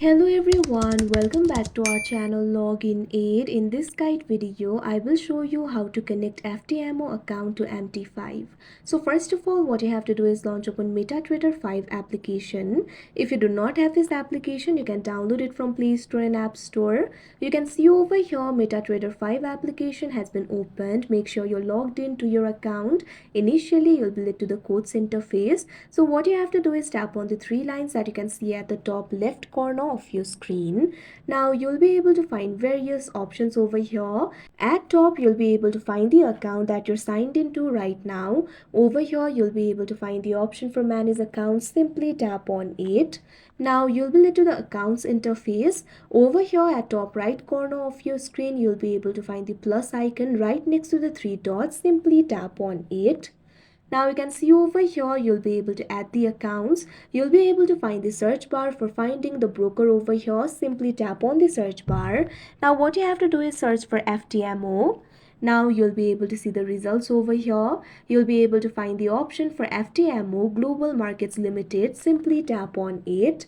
Hello everyone, welcome back to our channel Login Aid. In this guide video, I will show you how to connect FTMO account to MT5. So first of all, what you have to do is launch open MetaTrader 5 application. If you do not have this application, you can download it from Play Store and App Store. You can see over here MetaTrader 5 application has been opened. Make sure you're logged into your account. Initially, you'll be led to the quotes interface. So what you have to do is tap on the three lines that you can see at the top left corner of your screen. Now you'll be able to find various options over here. At top you'll be able to find the account that you're signed into right now. Over here you'll be able to find the option for manage accounts. Simply tap on it. Now you'll be led to the accounts interface. Over here at top right corner of your screen you'll be able to find the plus icon right next to the three dots. Simply tap on it. Now you can see over here you'll be able to add the accounts. You'll be able to find the search bar for finding the broker over here. Simply tap on the search bar. Now what you have to do is search for FTMO. Now you'll be able to see the results over here. You'll be able to find the option for FTMO Global Markets Limited. Simply tap on it.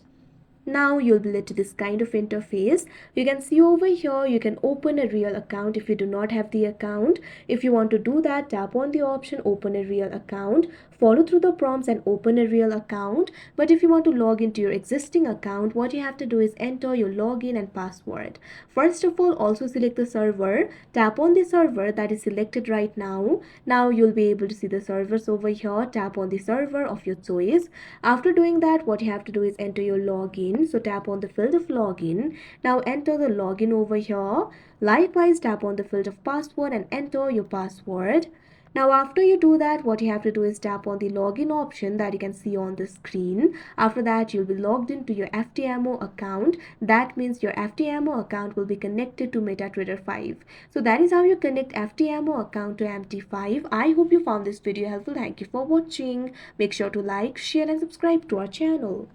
Now you'll be led to this kind of interface. You can see over here you can open a real account if you do not have the account. If you want to do that, tap on the option open a real account. Follow through the prompts and open a real account. But if you want to log into your existing account, what you have to do is enter your login and password. First of all, also select the server. Tap on the server that is selected right now. Now you'll be able to see the servers over here. Tap on the server of your choice. After doing that, what you have to do is enter your login. So tap on the field of login. Now enter the login over here. Likewise, tap on the field of password and enter your password. Now after you do that, what you have to do is tap on the login option that you can see on the screen. After that, you'll be logged into your FTMO account. That means your FTMO account will be connected to MetaTrader 5. So that is how you connect FTMO account to MT5. I hope you found this video helpful. Thank you for watching. Make sure to like, share and subscribe to our channel.